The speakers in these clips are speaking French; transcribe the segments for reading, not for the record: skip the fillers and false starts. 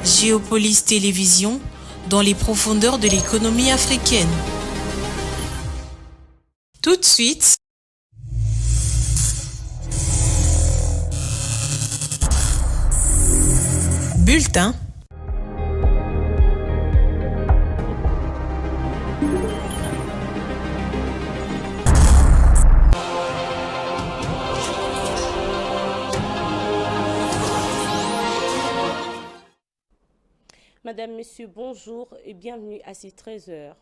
Géopolis Télévision, dans les profondeurs de l'économie africaine. Tout de suite, bulletin. Madame, Monsieur, bonjour et bienvenue à ces 13 heures.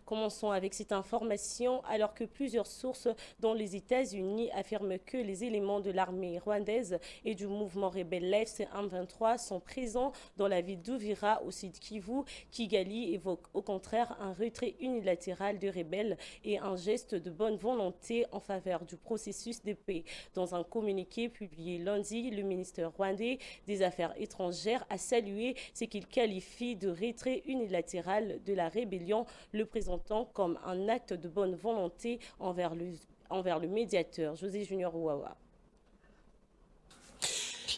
Commençons avec cette information, alors que plusieurs sources dans les États-Unis affirment que les éléments de l'armée rwandaise et du mouvement rebelle l'AFC-M23 sont présents dans la ville d'Uvira au sud Kivu. Kigali évoque au contraire un retrait unilatéral de rebelles et un geste de bonne volonté en faveur du processus de paix. Dans un communiqué publié lundi, le ministère rwandais des Affaires étrangères a salué ce qu'il qualifie de retrait unilatéral de la rébellion, le présentant comme un acte de bonne volonté envers le médiateur José Junior Ouawa.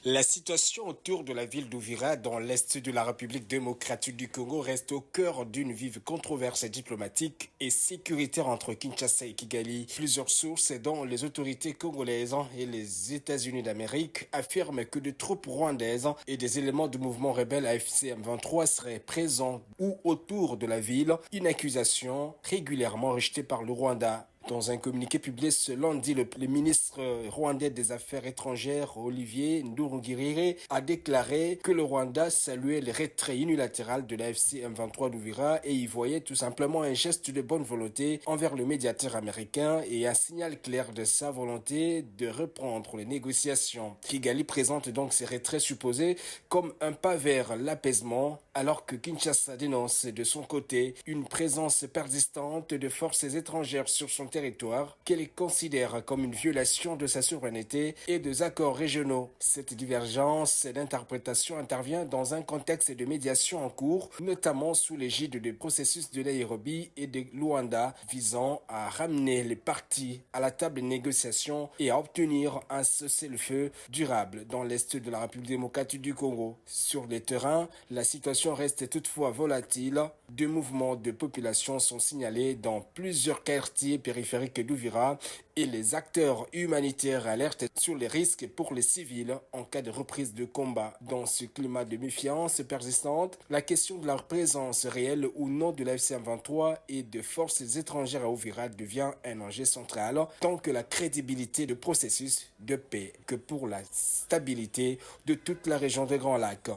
La situation autour de la ville d'Uvira dans l'est de la République démocratique du Congo reste au cœur d'une vive controverse diplomatique et sécuritaire entre Kinshasa et Kigali. Plusieurs sources, dont les autorités congolaises et les États-Unis d'Amérique, affirment que des troupes rwandaises et des éléments du mouvement rebelle AFC M23 seraient présents ou autour de la ville, une accusation régulièrement rejetée par le Rwanda. Dans un communiqué publié ce lundi, le ministre rwandais des Affaires étrangères, Olivier Nduhungirehe, a déclaré que le Rwanda saluait le retrait unilatéral de l'AFC M23 d'Uvira et y voyait tout simplement un geste de bonne volonté envers le médiateur américain et un signal clair de sa volonté de reprendre les négociations. Kigali présente donc ces retraits supposés comme un pas vers l'apaisement, alors que Kinshasa dénonce de son côté une présence persistante de forces étrangères sur son territoire qu'elle considère comme une violation de sa souveraineté et des accords régionaux. Cette divergence d'interprétation intervient dans un contexte de médiation en cours, notamment sous l'égide du processus de Nairobi et de Luanda, visant à ramener les parties à la table de négociation et à obtenir un cessez-le-feu durable dans l'est de la République démocratique du Congo. Sur le terrain, la situation reste toutefois volatile. Deux mouvements de population sont signalés dans plusieurs quartiers périphériques d'Uvira et les acteurs humanitaires alertent sur les risques pour les civils en cas de reprise de combat. Dans ce climat de méfiance persistante, la question de leur présence réelle ou non de l'AFC M23 et de forces étrangères à Uvira devient un enjeu central, tant que la crédibilité du processus de paix que pour la stabilité de toute la région des Grands Lacs.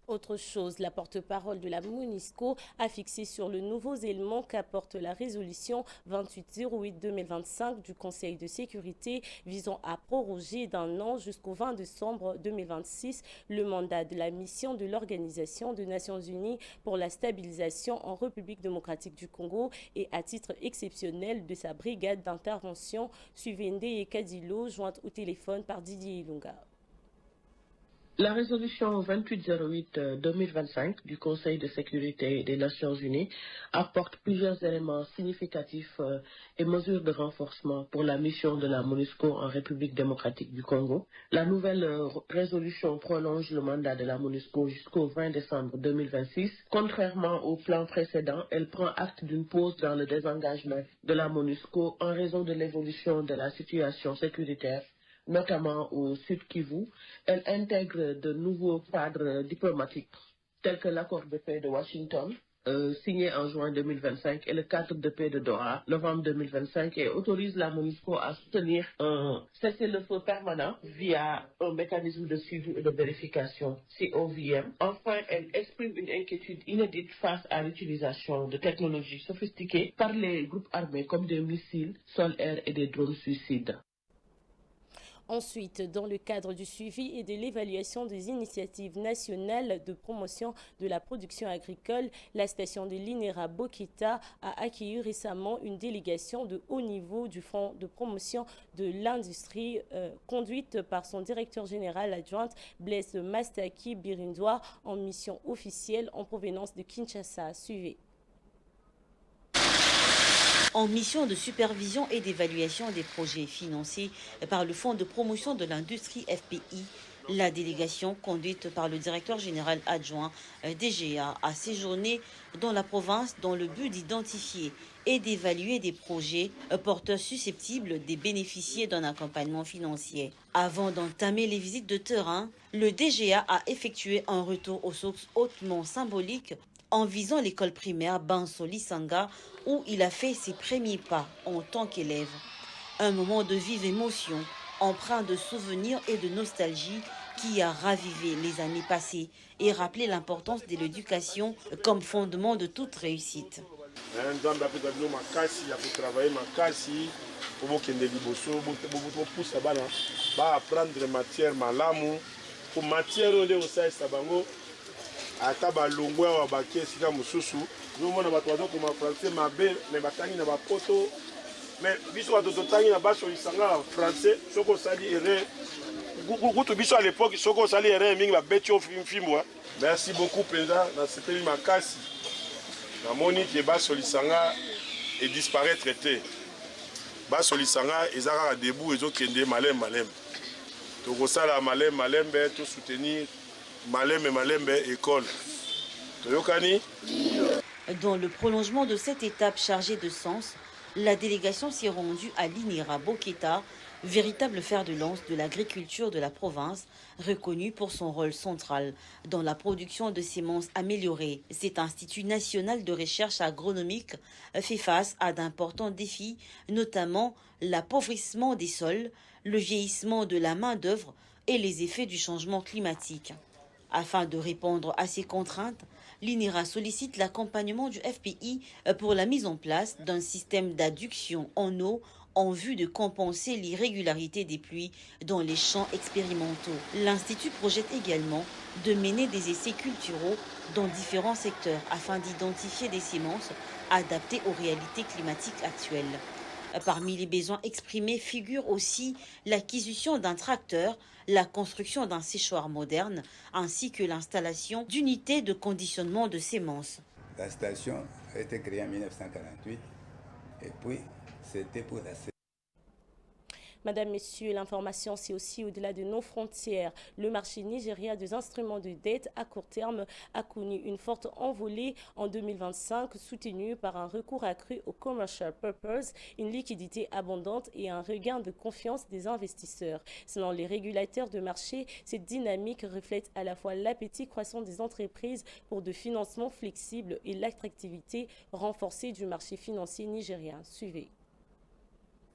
Autre chose, la porte-parole de la MONUSCO a fixé sur le nouveau élément qu'apporte la résolution 2808-2025 du Conseil de sécurité visant à proroger d'un an jusqu'au 20 décembre 2026 le mandat de la mission de l'Organisation des Nations Unies pour la stabilisation en République démocratique du Congo et à titre exceptionnel de sa brigade d'intervention Suivende et Kadilo, jointe au téléphone par Didier Ilunga. La résolution 2808-2025 du Conseil de sécurité des Nations Unies apporte plusieurs éléments significatifs et mesures de renforcement pour la mission de la MONUSCO en République démocratique du Congo. La nouvelle résolution prolonge le mandat de la MONUSCO jusqu'au 20 décembre 2026. Contrairement au plan précédent, elle prend acte d'une pause dans le désengagement de la MONUSCO en raison de l'évolution de la situation sécuritaire, notamment au Sud Kivu. Elle intègre de nouveaux cadres diplomatiques tels que l'accord de paix de Washington, signé en juin 2025, et le cadre de paix de Doha, novembre 2025, et autorise la MONUSCO à soutenir un cessez-le-feu permanent via un mécanisme de suivi et de vérification, COVM. Enfin, elle exprime une inquiétude inédite face à l'utilisation de technologies sophistiquées par les groupes armés comme des missiles, sol-air et des drones suicides. Ensuite, dans le cadre du suivi et de l'évaluation des initiatives nationales de promotion de la production agricole, la station de l'INERA Bokita a accueilli récemment une délégation de haut niveau du Fonds de promotion de l'industrie conduite par son directeur général adjoint Blaise Mastaki Birindois en mission officielle en provenance de Kinshasa. Suivez. en mission de supervision et d'évaluation des projets financés par le Fonds de promotion de l'industrie FPI. La délégation, conduite par le directeur général adjoint DGA, a séjourné dans la province dans le but d'identifier et d'évaluer des projets porteurs susceptibles de bénéficier d'un accompagnement financier. Avant d'entamer les visites de terrain, le DGA a effectué un retour aux sources hautement symboliques en visant l'école primaire Bansoli Sanga où il a fait ses premiers pas en tant qu'élève. Un moment de vive émotion, empreint de souvenirs et de nostalgie qui a ravivé les années passées et rappelé l'importance de l'éducation comme fondement de toute réussite. ata balongwe wa bakie sika mususu nomona bato bazo koma français mabe me batangi na bapoto mais biso bato totangi na baso isanga français soko sali erreur kutu biso à l'époque soko sali erreur mingi babeti ofimfimwa. Merci beaucoup président na sepeli makasi na moni ke baso lisanga et disparaître te baso lisanga ezaka debout ezokende malem tokosala malembe to soutenir Malembe école. Dans le prolongement de cette étape chargée de sens, la délégation s'est rendue à l'INIRA Boketa, véritable fer de lance de l'agriculture de la province, reconnu pour son rôle central dans la production de semences améliorées. Cet institut national de recherche agronomique fait face à d'importants défis, notamment l'appauvrissement des sols, le vieillissement de la main-d'œuvre et les effets du changement climatique. Afin de répondre à ces contraintes, l'INIRA sollicite l'accompagnement du FPI pour la mise en place d'un système d'adduction en eau en vue de compenser l'irrégularité des pluies dans les champs expérimentaux. L'Institut projette également de mener des essais culturaux dans différents secteurs afin d'identifier des semences adaptées aux réalités climatiques actuelles. Parmi les besoins exprimés figure aussi l'acquisition d'un tracteur, la construction d'un séchoir moderne, ainsi que l'installation d'unités de conditionnement de semences. La station a été créée en 1948 et puis c'était pour la Madame, Messieurs, l'information, c'est aussi au-delà de nos frontières. Le marché nigérien des instruments de dette à court terme a connu une forte envolée en 2025, soutenue par un recours accru au commercial purpose, une liquidité abondante et un regain de confiance des investisseurs. Selon les régulateurs de marché, cette dynamique reflète à la fois l'appétit croissant des entreprises pour de financements flexibles et l'attractivité renforcée du marché financier nigérien. Suivez.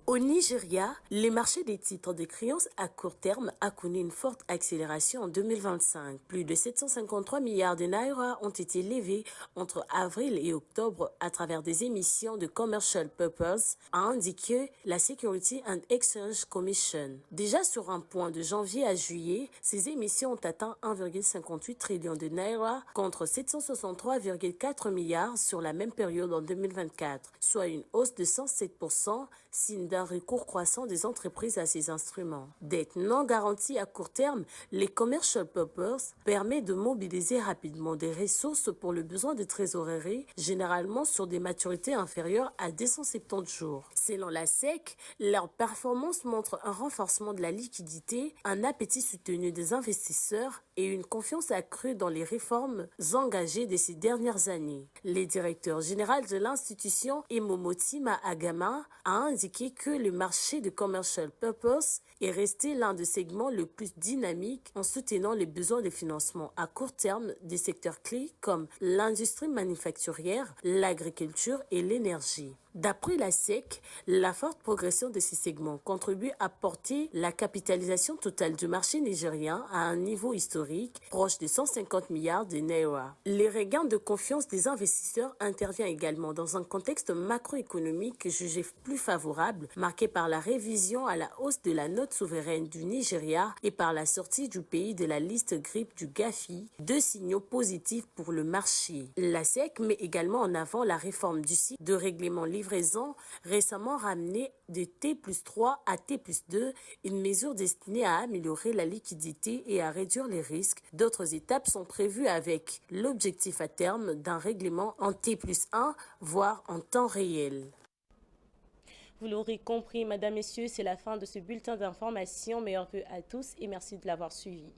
Au Nigeria, les marchés des titres de créances à court terme a connu une forte accélération en 2025. Plus de 753 milliards de naira ont été levés entre avril et octobre à travers des émissions de commercial purpose, a indiqué la Security and Exchange Commission. Déjà sur un point de janvier à juillet, ces émissions ont atteint 1,58 trillion de naira contre 763,4 milliards sur la même période en 2024, soit une hausse de 107%, signe d'un recours croissant des entreprises à ces instruments. Dette non garantie à court terme, les commercial purpose permet de mobiliser rapidement des ressources pour le besoin de trésorerie, généralement sur des maturités inférieures à 270 jours. Selon la SEC, leur performance montre un renforcement de la liquidité, un appétit soutenu des investisseurs et une confiance accrue dans les réformes engagées de ces dernières années. Le directeur général de l'institution, Emomoti Maagama, a indiqué que le marché de commercial purpose est resté l'un des segments le plus dynamiques en soutenant les besoins de financement à court terme des secteurs clés comme l'industrie manufacturière, l'agriculture et l'énergie. D'après la SEC, la forte progression de ces segments contribue à porter la capitalisation totale du marché nigérien à un niveau historique proche de 150 milliards de naira. Les regains de confiance des investisseurs intervient également dans un contexte macroéconomique jugé plus favorable, marqué par la révision à la hausse de la note souveraine du Nigeria et par la sortie du pays de la liste grippe du Gafi, deux signaux positifs pour le marché. La SEC met également en avant la réforme du cycle de règlement livraison récemment ramené de T+3 à T+2, une mesure destinée à améliorer la liquidité et à réduire les risques. D'autres étapes sont prévues avec l'objectif à terme d'un règlement en T+1, voire en temps réel. Vous l'aurez compris, Madame, Messieurs, c'est la fin de ce bulletin d'information. Meilleurs vœux à tous et merci de l'avoir suivi.